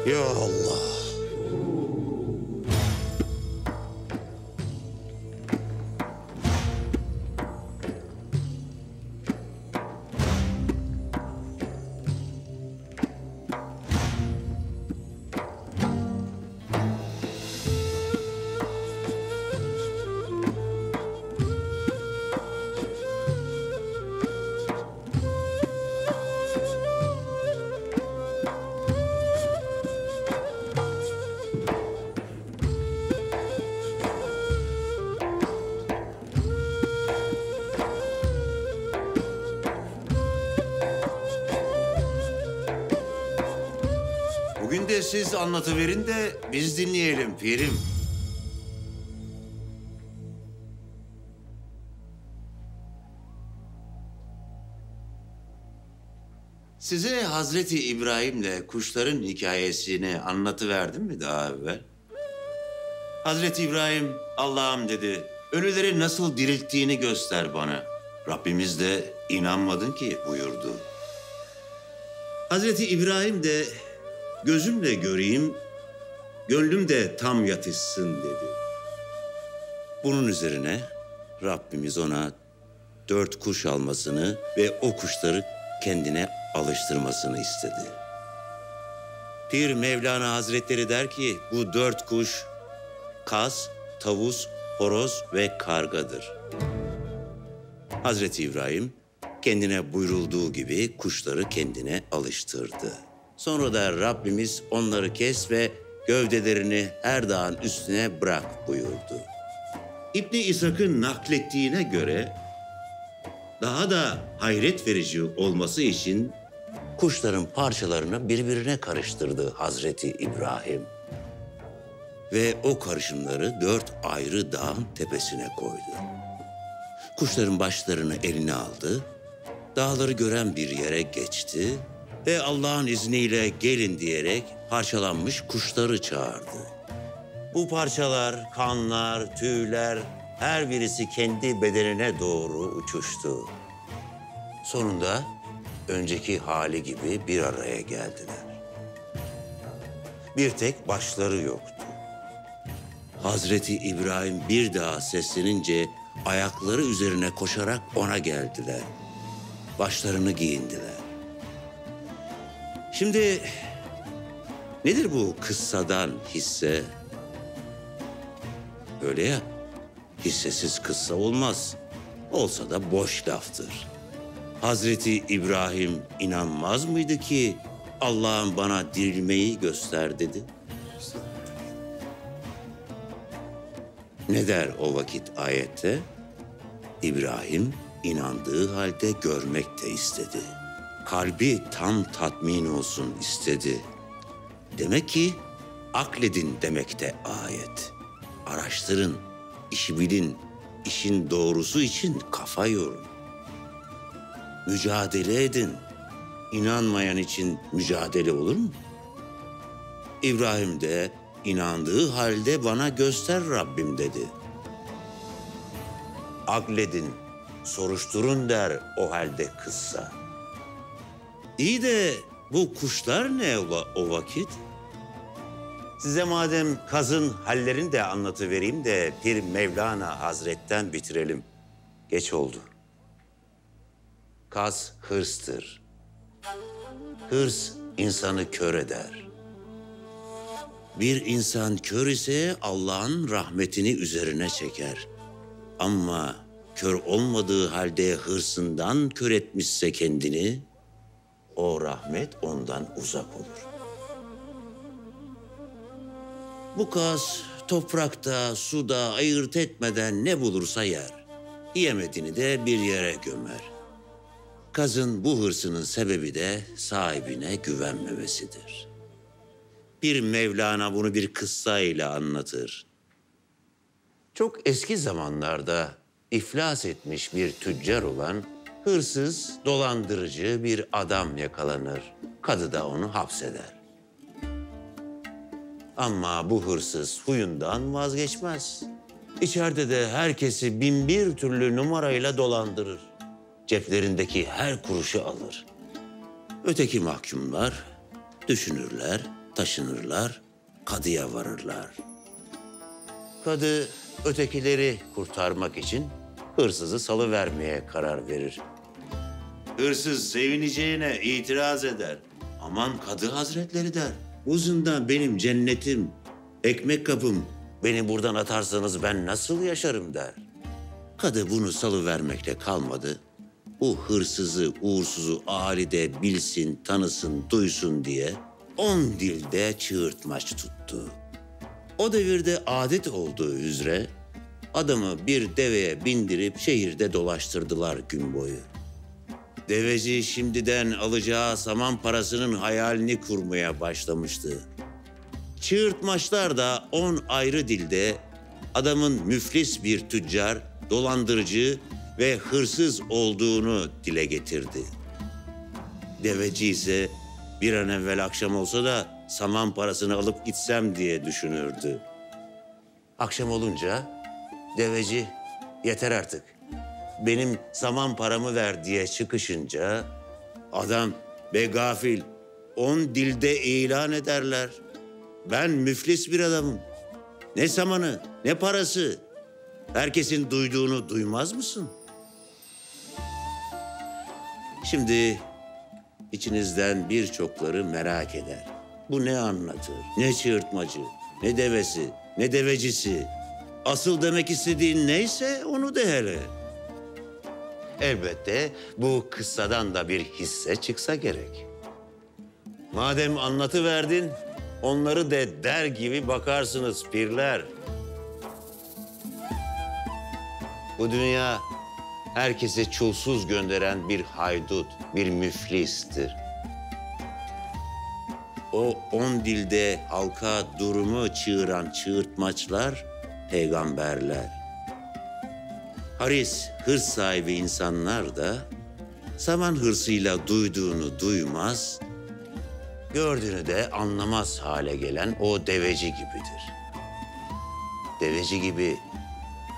Ya Allah. Bugün de siz anlatıverin de biz dinleyelim Pirim. Size Hazreti İbrahim'le kuşların hikayesini anlatıverdim mi daha evvel? Hazreti İbrahim, Allah'ım dedi, ölüleri nasıl dirilttiğini göster bana. Rabbimiz de inanmadın ki buyurdu. Hazreti İbrahim de gözümle göreyim, gönlüm de tam yatışsın dedi. Bunun üzerine Rabbimiz ona 4 kuş almasını ve o kuşları kendine alıştırmasını istedi. Pir Mevlana Hazretleri der ki bu 4 kuş kaz, tavus, horoz ve kargadır. Hazreti İbrahim kendine buyurulduğu gibi kuşları kendine alıştırdı. Sonra da Rabbimiz onları kes ve gövdelerini her dağın üstüne bırak buyurdu. İbn İshak'ın naklettiğine göre daha da hayret verici olması için kuşların parçalarını birbirine karıştırdı Hazreti İbrahim. Ve o karışımları 4 ayrı dağın tepesine koydu. Kuşların başlarını eline aldı, dağları gören bir yere geçti ve Allah'ın izniyle gelin diyerek parçalanmış kuşları çağırdı. Bu parçalar, kanlar, tüyler her birisi kendi bedenine doğru uçuştu. Sonunda önceki hali gibi bir araya geldiler. Bir tek başları yoktu. Hazreti İbrahim bir daha seslenince ayakları üzerine koşarak ona geldiler. Başlarını giyindiler. Şimdi nedir bu kıssadan hisse? Öyle ya, hissesiz kıssa olmaz. Olsa da boş laftır. Hazreti İbrahim inanmaz mıydı ki Allah'ın bana dirilmeyi göster dedi? Ne der o vakit ayette? İbrahim inandığı halde görmek de istedi. Kalbi tam tatmin olsun istedi. Demek ki akledin demekte ayet. Araştırın, işi bilin, işin doğrusu için kafa yorun. Mücadele edin. İnanmayan için mücadele olur mu? İbrahim de inandığı halde bana göster Rabbim dedi. Akledin, soruşturun der o halde kızsa. İyi de bu kuşlar ne o vakit? Size madem kazın hallerini de anlatıvereyim de Pir Mevlana Hazret'ten bitirelim. Geç oldu. Kaz hırstır. Hırs insanı kör eder. Bir insan kör ise Allah'ın rahmetini üzerine çeker. Ama kör olmadığı halde hırsından kör etmişse kendini, o rahmet ondan uzak olur. Bu kaz toprakta, suda ayırt etmeden ne bulursa yer. Yemediğini de bir yere gömer. Kazın bu hırsının sebebi de sahibine güvenmemesidir. Bir Mevlana bunu bir kıssayla anlatır. Çok eski zamanlarda iflas etmiş bir tüccar olan hırsız, dolandırıcı bir adam yakalanır. Kadı da onu hapseder. Ama bu hırsız huyundan vazgeçmez. İçeride de herkesi bin bir türlü numarayla dolandırır. Ceplerindeki her kuruşu alır. Öteki mahkumlar düşünürler, taşınırlar, kadıya varırlar. Kadı ötekileri kurtarmak için hırsızı salıvermeye karar verir. Hırsız sevineceğine itiraz eder. Aman Kadı Hazretleri der. Bu zindan benim cennetim, ekmek kapım. Beni buradan atarsanız ben nasıl yaşarım der. Kadı bunu salıvermekle kalmadı. Bu hırsızı, uğursuzu ahalide bilsin, tanısın, duysun diye 10 dilde çığırtmaç tuttu. O devirde adet olduğu üzere adamı bir deveye bindirip şehirde dolaştırdılar gün boyu. Deveci şimdiden alacağı saman parasının hayalini kurmaya başlamıştı. Çığırtmaçlar da 10 ayrı dilde adamın müflis bir tüccar, dolandırıcı ve hırsız olduğunu dile getirdi. Deveci ise bir an evvel akşam olsa da saman parasını alıp gitsem diye düşünürdü. Akşam olunca deveci yeter artık, benim saman paramı ver diye çıkışınca adam be gafil 10 dilde ilan ederler. Ben müflis bir adamım. Ne samanı ne parası. Herkesin duyduğunu duymaz mısın? Şimdi içinizden birçokları merak eder. Bu ne anlatır? Ne çığırtmacı, ne devesi, ne devecisi. Asıl demek istediğin neyse onu de hele. Elbette bu kıssadan da bir hisse çıksa gerek. Madem anlatıverdin, onları de der gibi bakarsınız pirler. Bu dünya herkese çulsuz gönderen bir haydut, bir müflistir. O 10 dilde halka durumu çığıran çığırtmaçlar peygamberler. Haris, hırs sahibi insanlar da saman hırsıyla duyduğunu duymaz, gördüğünü de anlamaz hale gelen o deveci gibidir. Deveci gibi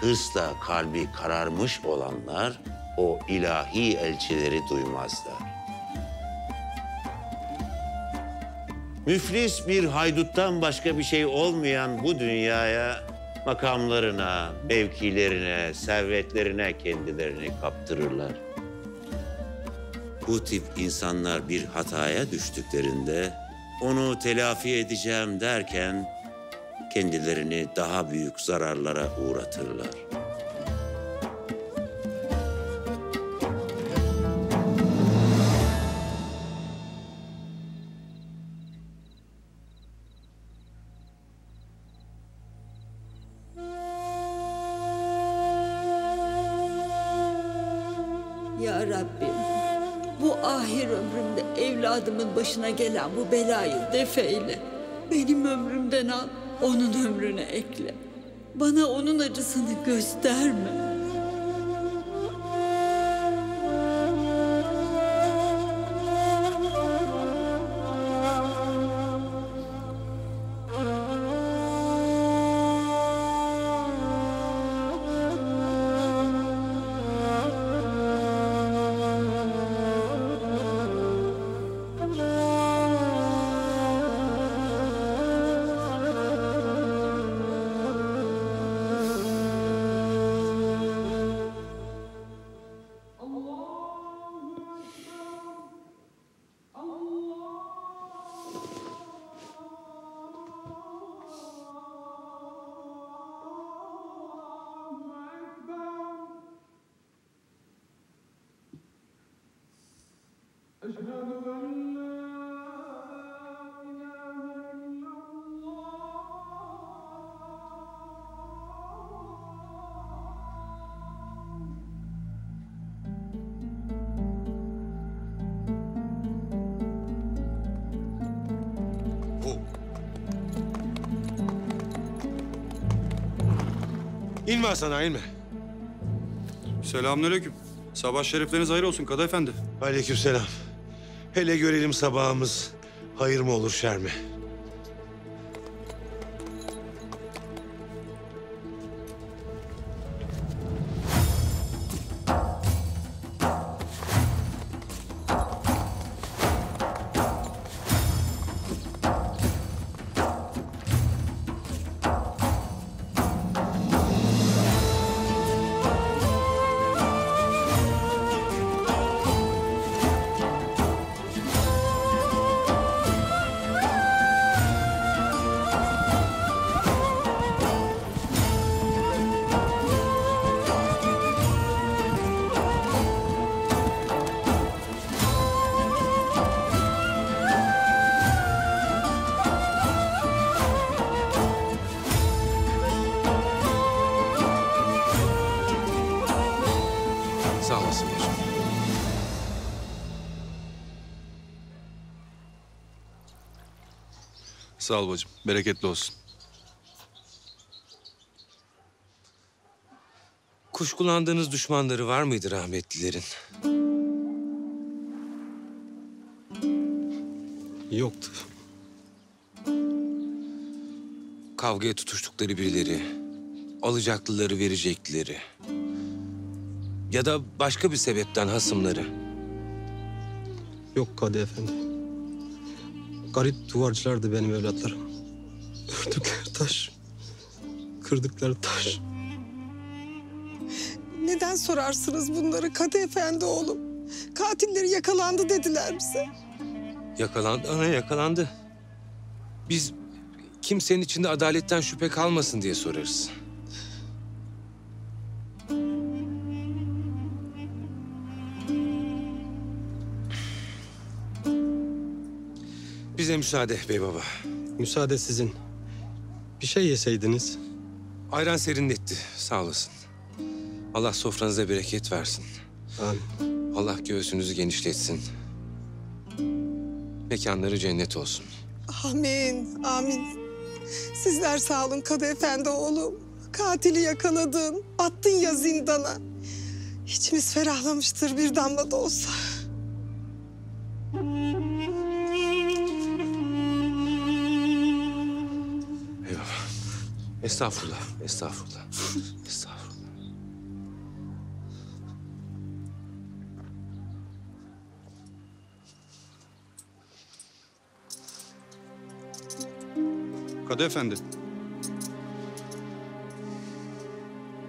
hırsla kalbi kararmış olanlar o ilahi elçileri duymazlar. Müflis bir hayduttan başka bir şey olmayan bu dünyaya makamlarına, mevkilerine, servetlerine kendilerini kaptırırlar. Bu tip insanlar bir hataya düştüklerinde onu telafi edeceğim derken kendilerini daha büyük zararlara uğratırlar. Ya Rabbim, bu ahir ömrümde evladımın başına gelen bu belayı def eyle. Benim ömrümden al, onun ömrüne ekle. Bana onun acısını gösterme. İnme Hasan, inme. Selamünaleyküm. Sabah şerifleriniz hayır olsun Kadı Efendi. Aleykümselam. Hele görelim sabahımız hayır mı olur şer mi? Sağ olasın hocam. Sağ ol bacım. Bereketli olsun. Kuşkulandığınız düşmanları var mıydı rahmetlilerin? Yoktu. Kavgaya tutuştukları birileri, alacaklıları, vereceklileri. Ya da başka bir sebepten hasımları. Yok Kadı Efendi. Garip duvarcılardı benim evlatlarım. Ördükleri taş, kırdıkları taş. Neden sorarsınız bunları Kadı Efendi oğlum? Katilleri yakalandı dediler bize. Yakalandı, ana yakalandı. Biz kimsenin içinde adaletten şüphe kalmasın diye sorarız. Bize müsaade bey baba. Müsaade sizin. Bir şey yeseydiniz. Ayran serinletti, sağ olasın. Allah sofranıza bereket versin. Amin. Allah göğsünüzü genişletsin. Mekanları cennet olsun. Amin, amin. Sizler sağ olun Kadı Efendi oğlum. Katili yakaladın, attın ya zindana. İçimiz ferahlamıştır bir damla da olsa. Eyvallah. Estağfurullah, estağfurullah. Estağfurullah. Kadı Efendi.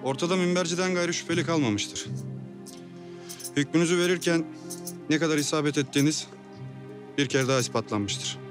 Ortada minberciden gayrı şüpheli kalmamıştır. Hükmünüzü verirken ne kadar isabet ettiğiniz bir kere daha ispatlanmıştır.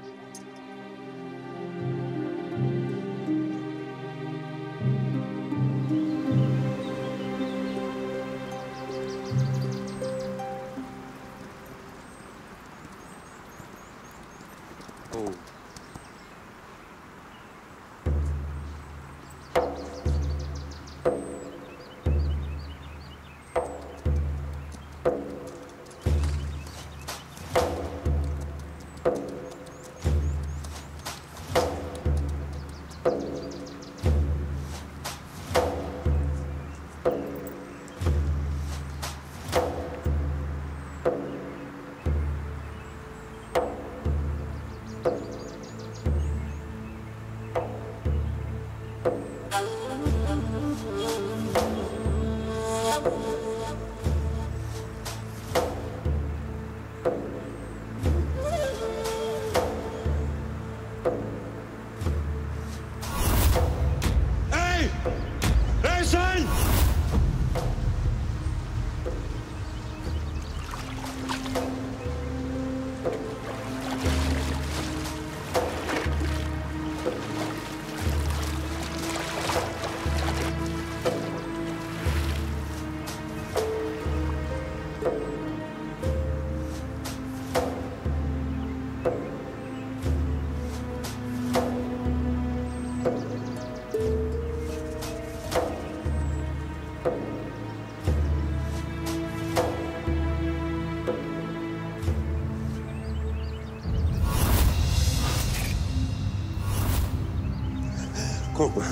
Korkma.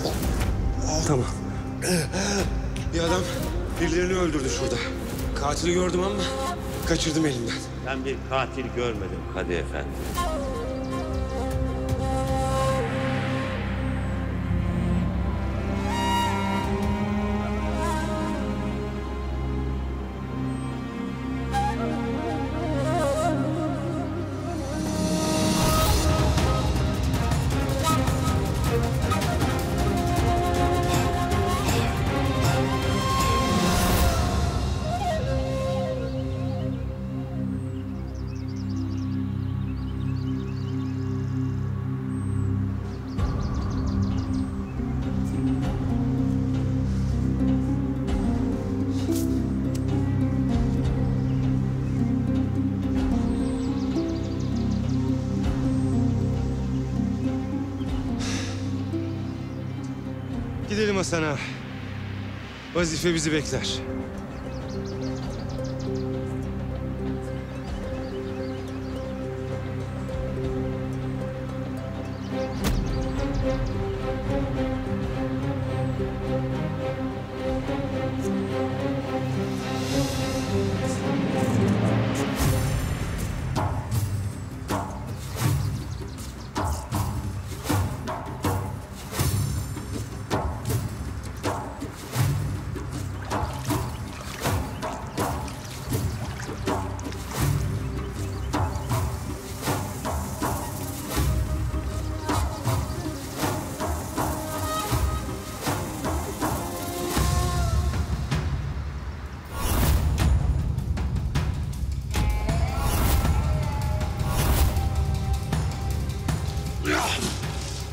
Tamam. Bir adam birilerini öldürdü şurada. Katili gördüm ama kaçırdım elimden. Ben bir katil görmedim Kadı Efendi. Gidelim Hasan ağa. Vazife bizi bekler.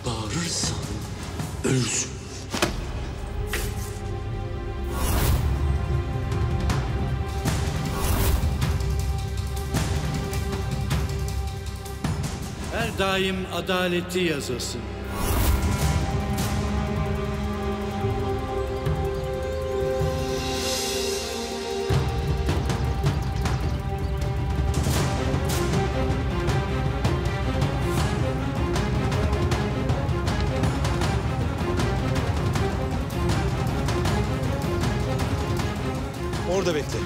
Bağırırsan ölürsün. Her daim adaleti yazasın. Orada bekle.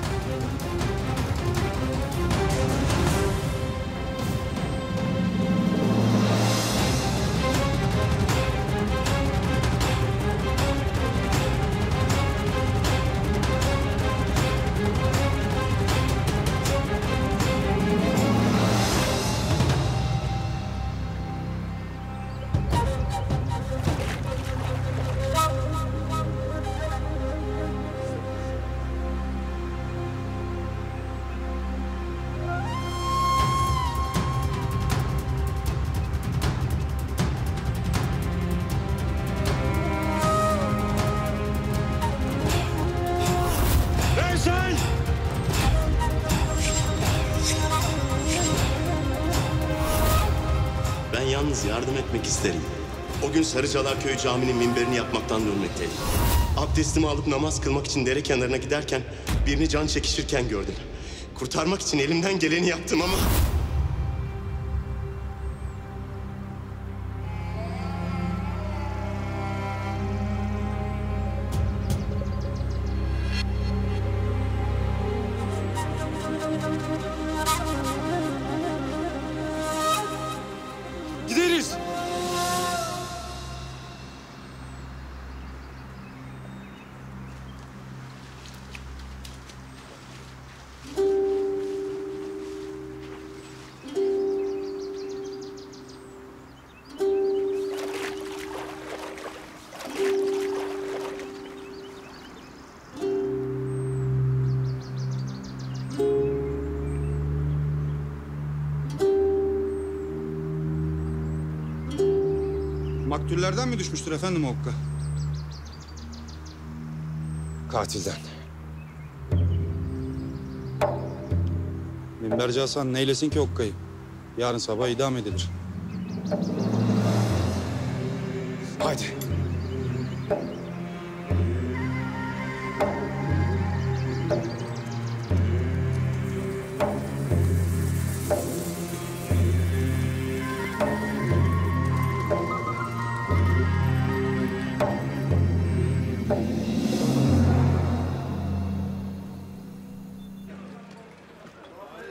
Ben yalnız yardım etmek isterim. O gün Sarıcalar Köyü Camii'nin minberini yapmaktan dönmekteydim. Abdestimi alıp namaz kılmak için dere kenarına giderken birini can çekişirken gördüm. Kurtarmak için elimden geleni yaptım ama... Gideriz. Maktullerden mi düşmüştür efendim o okka? Katilden. Minberci Hasan neylesin ki okkayı? Yarın sabah idam edilir. Haydi.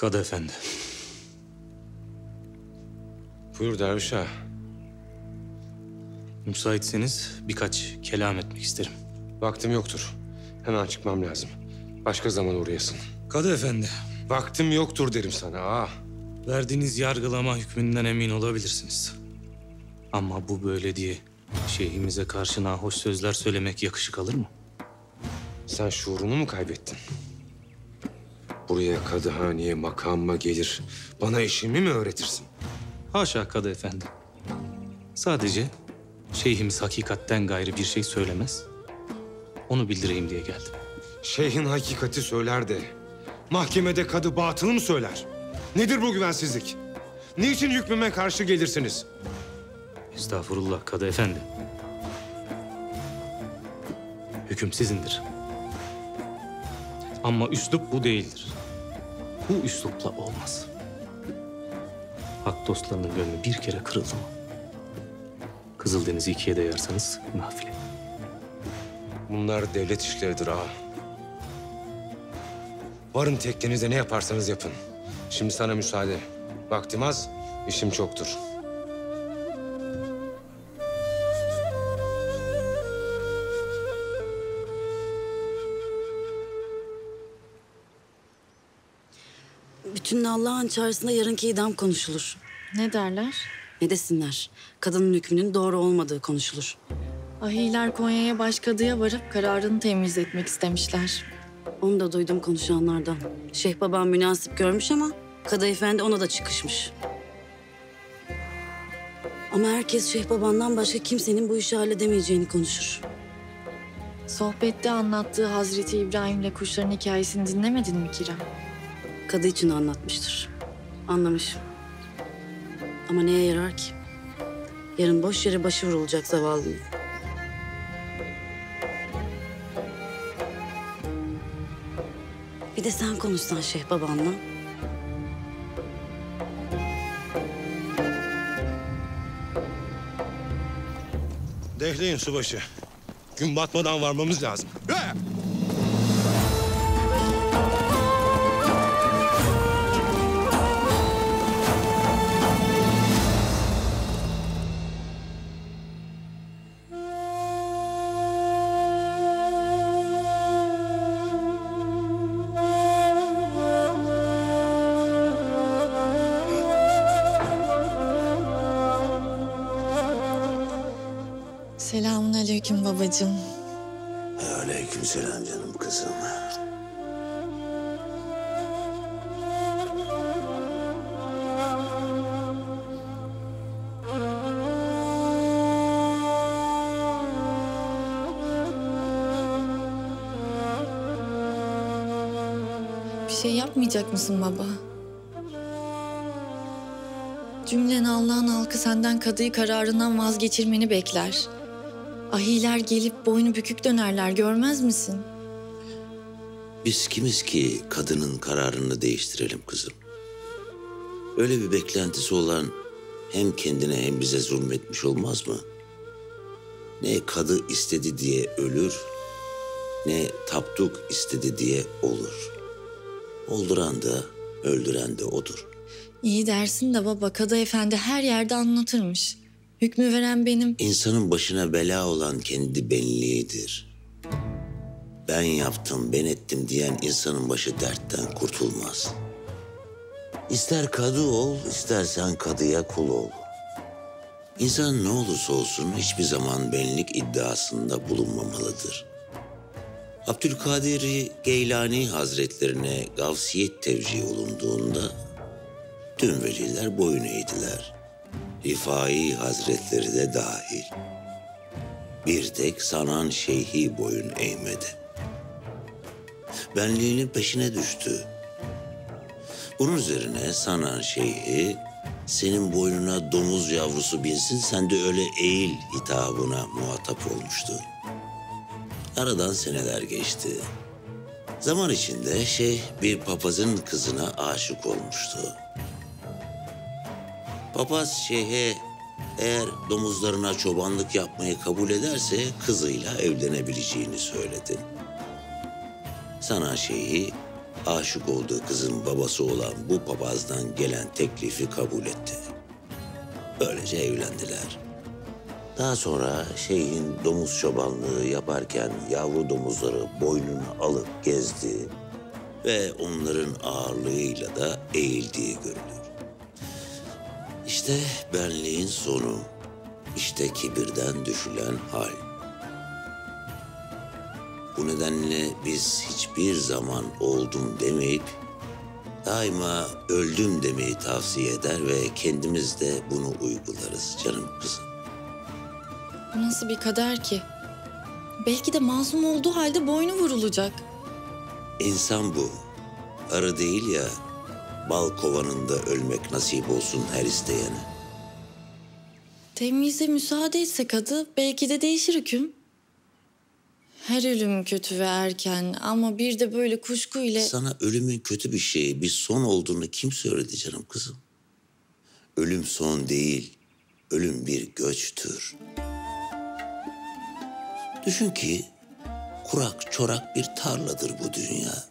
Kadı efendi. Buyur Derviş ağa. Müsaitseniz birkaç kelam etmek isterim. Vaktim yoktur. Hemen çıkmam lazım. Başka zaman uğrayasın. Kadı efendi. Vaktim yoktur derim sana ağa. Verdiğiniz yargılama hükmünden emin olabilirsiniz. Ama bu böyle diye şeyhimize karşı nahoş sözler söylemek yakışık alır mı? Sen şuurunu mu kaybettin? Buraya kadıhaneye makamıma gelir, bana işimi mi öğretirsin? Haşa Kadı efendi. Sadece şeyhimiz hakikatten gayrı bir şey söylemez. Onu bildireyim diye geldim. Şeyhin hakikati söyler de mahkemede kadı batılı mı söyler? Nedir bu güvensizlik? Niçin hükmüme karşı gelirsiniz? Estağfurullah Kadı efendi. Hüküm sizindir. Ama üslup bu değildir. Bu üslupla olmaz. Hak dostlarının gönlü bir kere kırıldı mı? Kızıldeniz'i ikiye de yarsanız nafile. Bunlar devlet işleridir ağa. Varın teknenize ne yaparsanız yapın. Şimdi sana müsaade. Vaktim az, işim çoktur. Bütün Allah'ın çağrısında yarınki idam konuşulur. Ne derler? Ne desinler? Kadının hükmünün doğru olmadığı konuşulur. Ahiler Konya'ya başkadıya varıp kararını temiz etmek istemişler. Onu da duydum konuşanlardan. Şeyh babam münasip görmüş ama Kadı efendi ona da çıkışmış. Ama herkes Şeyh babandan başka kimsenin bu işi halledemeyeceğini konuşur. Sohbette anlattığı Hazreti İbrahim'le kuşların hikayesini dinlemedin mi Kiram? Kadı için anlatmıştır. Anlamış. Ama neye yarar ki? Yarın boş yere başı vurulacak zavallının. Bir de sen konuşsan Şeyh babanla. Dehleyin subaşı. Gün batmadan varmamız lazım. Selamünaleyküm babacığım. Aleykümselam canım kızım. Bir şey yapmayacak mısın baba? Cümlen Allah'ın halkı senden kadıyı kararından vazgeçirmeni bekler. Ahiler gelip boynu bükük dönerler, görmez misin? Biz kimiz ki kadının kararını değiştirelim kızım? Öyle bir beklentisi olan hem kendine hem bize zulmetmiş olmaz mı? Ne kadı istedi diye ölür, ne tapduk istedi diye olur. Olduran da öldüren de odur. İyi dersin de baba, Kadı Efendi her yerde anlatırmış. Hükmü veren benim. İnsanın başına bela olan kendi benliğidir. Ben yaptım, ben ettim diyen insanın başı dertten kurtulmaz. İster kadı ol, istersen kadıya kul ol. İnsan ne olursa olsun hiçbir zaman benlik iddiasında bulunmamalıdır. Abdülkadir Geylani Hazretlerine gavsiyet tevcih olunduğunda tüm veliler boyun eğdiler. Rifai Hazretleri de dahil. Bir tek Sanan Şeyhi boyun eğmedi. Benliğinin peşine düştü. Bunun üzerine Sanan Şeyhi, senin boynuna domuz yavrusu binsin, sen de öyle eğil hitabına muhatap olmuştu. Aradan seneler geçti. Zaman içinde şeyh bir papazın kızına aşık olmuştu. Papaz şeyhe eğer domuzlarına çobanlık yapmayı kabul ederse kızıyla evlenebileceğini söyledi. Sanan Şeyhi aşık olduğu kızın babası olan bu papazdan gelen teklifi kabul etti. Böylece evlendiler. Daha sonra şeyhin domuz çobanlığı yaparken yavru domuzları boynuna alıp gezdi ve onların ağırlığıyla da eğildiği görülür. İşte benliğin sonu, işte kibirden düşülen hal. Bu nedenle biz hiçbir zaman oldum demeyip daima öldüm demeyi tavsiye eder ve kendimiz de bunu uygularız canım kızım. Bu nasıl bir kader ki? Belki de masum olduğu halde boynu vurulacak. İnsan bu. Arı değil ya, bal kovanında ölmek nasip olsun her isteyene. Temyize müsaade etse kadı belki de değişir hüküm. Her ölüm kötü ve erken ama bir de böyle kuşkuyla... Sana ölümün kötü bir şey, bir son olduğunu kim söyledi canım kızım? Ölüm son değil, ölüm bir göçtür. Düşün ki kurak çorak bir tarladır bu dünya.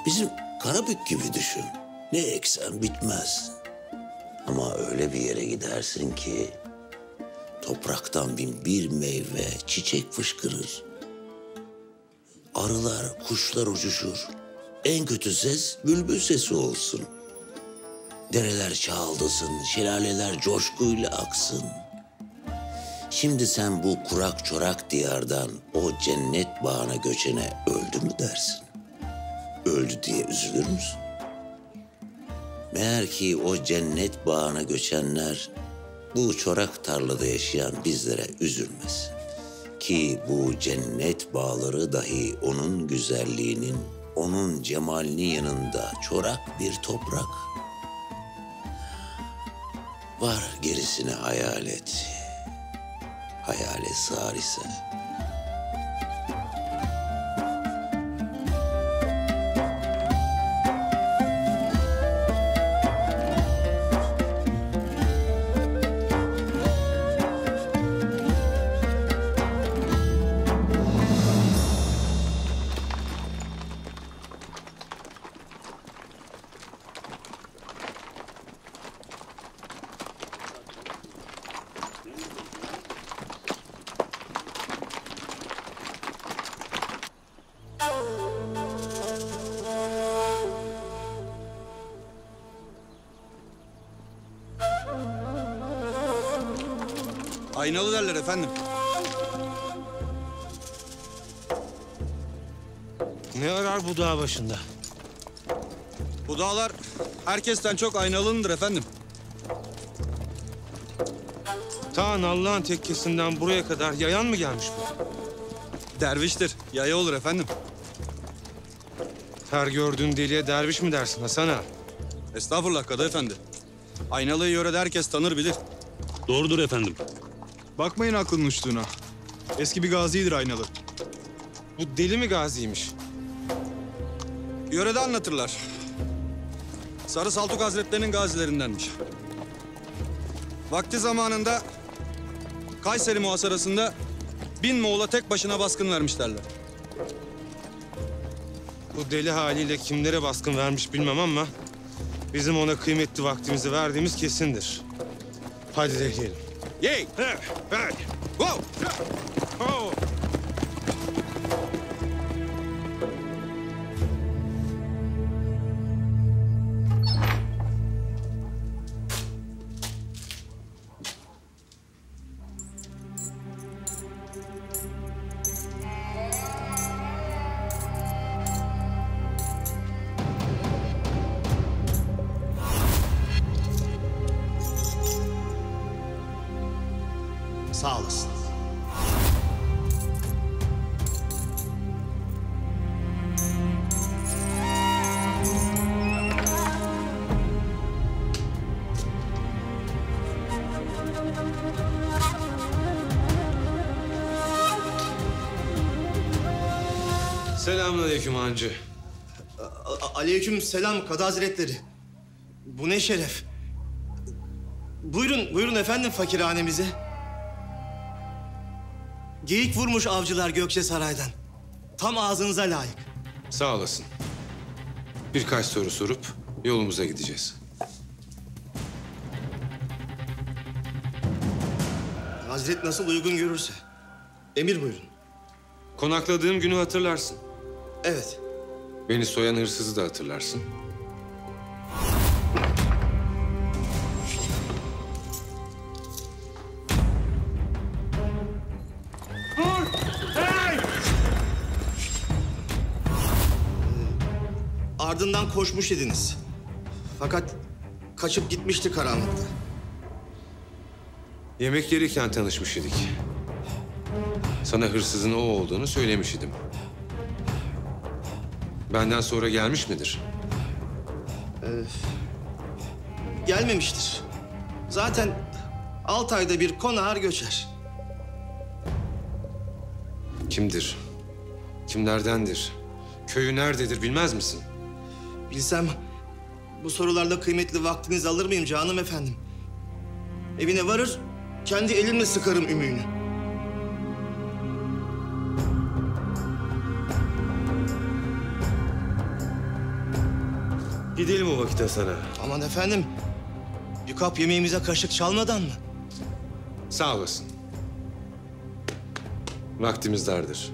Bizim Karabük gibi düşün. Ne eksen bitmez. Ama öyle bir yere gidersin ki topraktan bin bir meyve, çiçek fışkırır. Arılar, kuşlar uçuşur. En kötü ses bülbül sesi olsun. Dereler çağıldasın, şelaleler coşkuyla aksın. Şimdi sen bu kurak çorak diyardan o cennet bağına göçene öldü mü dersin? Öldü diye üzülür müsün? Meğer ki o cennet bağına göçenler bu çorak tarlada yaşayan bizlere üzülmez. Ki bu cennet bağları dahi onun güzelliğinin, onun cemalinin yanında çorak bir toprak. Var gerisini hayal et. Hayale sığar ise. Aynalı derler efendim. Ne arar bu dağ başında? Bu dağlar herkesten çok Aynalı'nındır efendim. Ta Allah'ın tekkesinden buraya kadar yayan mı gelmiş bu? Derviştir, yaya olur efendim. Her gördüğün deliye derviş mi dersin Hasan ağa? Estağfurullah Kadı Efendi. Aynalı'yı yörede herkes tanır bilir. Doğrudur efendim. Bakmayın aklının uçtuğuna. Eski bir gazidir Aynalı. Bu deli mi gaziymiş? Yörede anlatırlar. Sarı Saltuk Hazretleri'nin gazilerindenmiş. Vakti zamanında Kayseri muhasarasında 1000 Moğol'a tek başına baskın vermiş derler. Bu deli haliyle kimlere baskın vermiş bilmem ama bizim ona kıymetli vaktimizi verdiğimiz kesindir. Hadi deneyelim. Yey! Hey! Wow! Oh! Sağ olasın. Selamünaleyküm hancı. Aleyküm selam Kadı Hazretleri. Bu ne şeref. Buyurun efendim fakirhanemize. Geyik vurmuş avcılar Gökçe Saray'dan. Tam ağzınıza layık. Sağ olasın. Birkaç soru sorup yolumuza gideceğiz. Hazret nasıl uygun görürse. Emir buyurun. Konakladığım günü hatırlarsın. Evet. Beni soyan hırsızı da hatırlarsın. Ardından koşmuş idiniz. Fakat kaçıp gitmişti karanlıkta. Yemek yerken tanışmış idik. Sana hırsızın o olduğunu söylemiş idim. Benden sonra gelmiş midir? Gelmemiştir. Zaten 6 ayda bir konar göçer. Kimdir? Kimlerdendir? Köyü nerededir bilmez misin? Bilsem bu sorularla kıymetli vaktinizi alır mıyım canım efendim? Evine varır, kendi elimle sıkarım ümüğünü. Gidelim o vakit Hasan'a. Aman efendim, bir kap yemeğimize kaşık çalmadan mı? Sağ olasın. Vaktimiz dardır.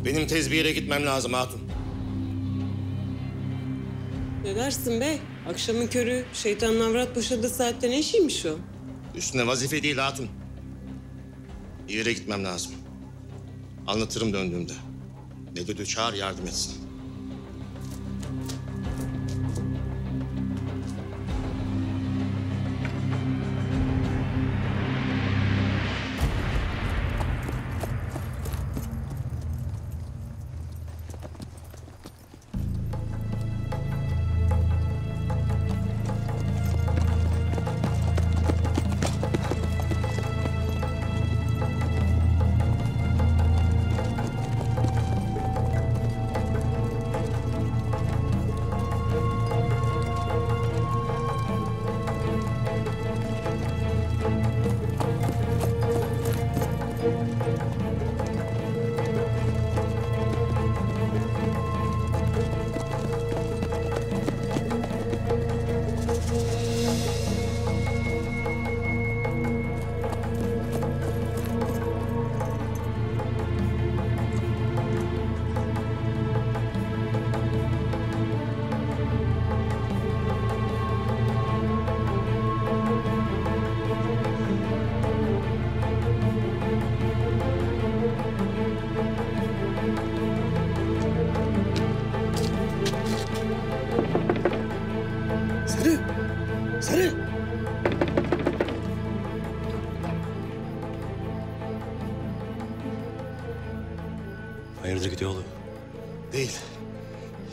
Benim tez bir yere gitmem lazım hatun. Ne dersin be? Akşamın körü şeytanın avrat boşadığı saatte ne işiymiş o? Üstüne vazife değil hatun. Bir yere gitmem lazım. Anlatırım döndüğümde. Nedüdü çağır yardım etsin. Sarı! Hayırdır gidiyor oğlum? Değil.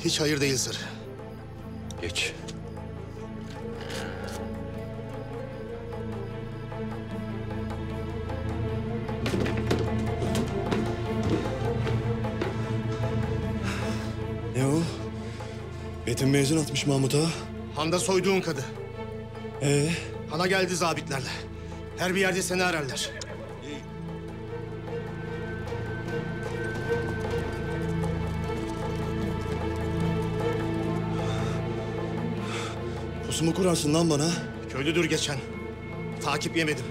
Hiç hayır değil Sarı. Geç. Ne o? Betim mezun atmış Mahmut ağa. Handa soyduğun kadı. Hana geldi zabitlerle. Her bir yerde seni ararlar. Pusumu kurarsın lan bana. Köylüdür geçen. Takip yemedim.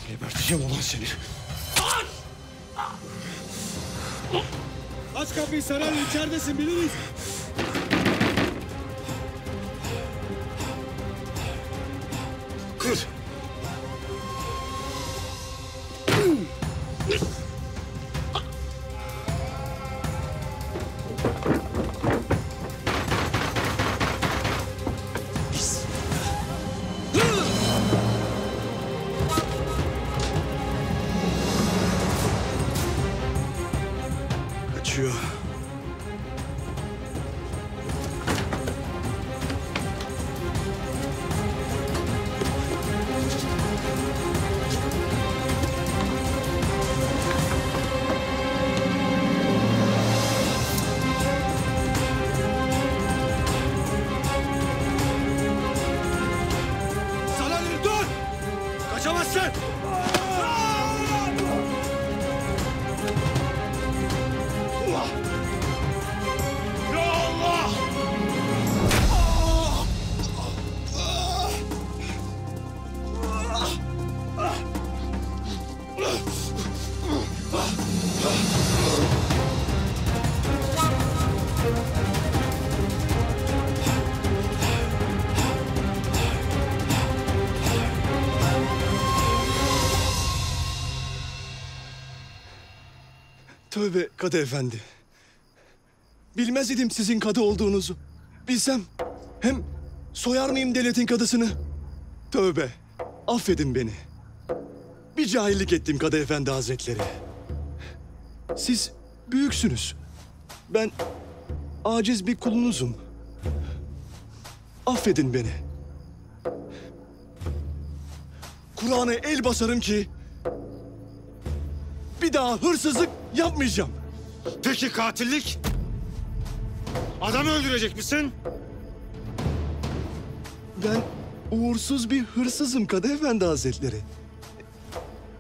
Geberteceğim ulan seni. Aç kapıyı Sarı, içeridesin biliriz. Kır. Tövbe Kadı Efendi. Bilmez idim sizin kadı olduğunuzu. Bilsem hem soyar mıyım devletin kadısını? Tövbe, affedin beni. Bir cahillik ettim Kadı Efendi Hazretleri. Siz büyüksünüz. Ben aciz bir kulunuzum. Affedin beni. Kur'an'a el basarım ki bir daha hırsızlık yapmayacağım. Peki katillik? Adam öldürecek misin? Ben uğursuz bir hırsızım Kadı Efendi Hazretleri.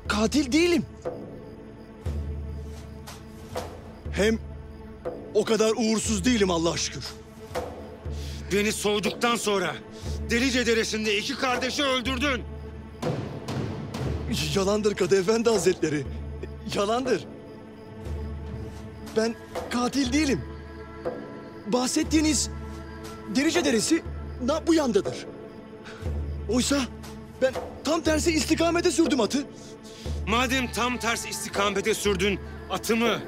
Katil değilim. Hem o kadar uğursuz değilim Allah'a şükür. Beni soyduktan sonra Delice Deresi'nde 2 kardeşi öldürdün. Yalandır Kadı Efendi Hazretleri. Yalandır. Ben katil değilim. Bahsettiğiniz Delice Deresi bu yandadır. Oysa ben tam tersi istikamete sürdüm atı. Madem tam ters istikamete sürdün atımı,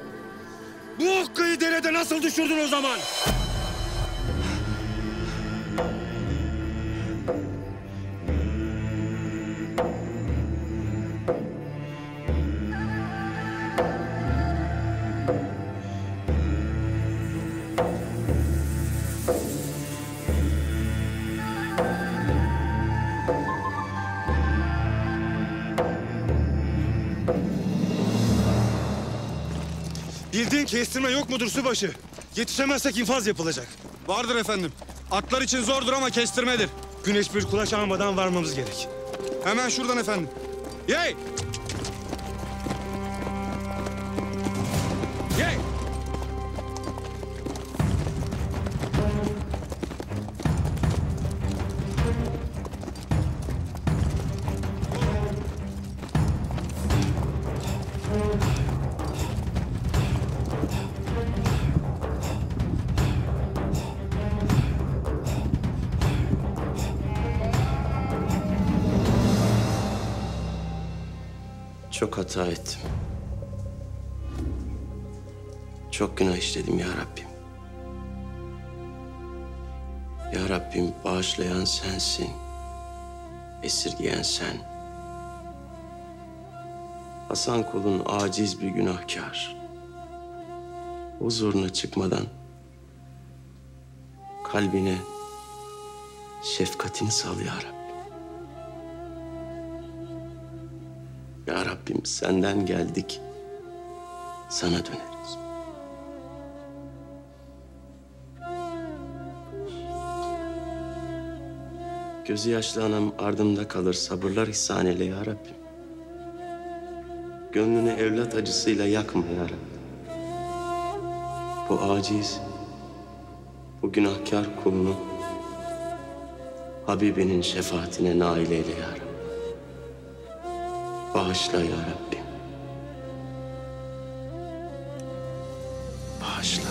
bu Hakkı'yı derede nasıl düşürdün o zaman? Bildiğin kestirme yok mudur subaşı? Yetişemezsek infaz yapılacak. Vardır efendim. Atlar için zordur ama kestirmedir. Güneş bir kulaç almadan varmamız gerek. Hemen şuradan efendim. Yey! Yey! Çok hata ettim. Çok günah işledim ya Rabbim. Ya Rabbim bağışlayan sensin. Esirgeyen sen. Hasan kulun aciz bir günahkar. Huzuruna çıkmadan kalbine şefkatini sal ya Rabbim. Ya Rabbim senden geldik, sana döneriz. Gözü yaşlı anam ardımda kalır, sabırlar ihsan eyle ya Rabbim. Gönlünü evlat acısıyla yakma ya Rabbim. Bu aciz, bu günahkar kulunu Habibinin şefaatine nail eyle ya Rabbim. Bağışla ya Rabbim. Bağışla.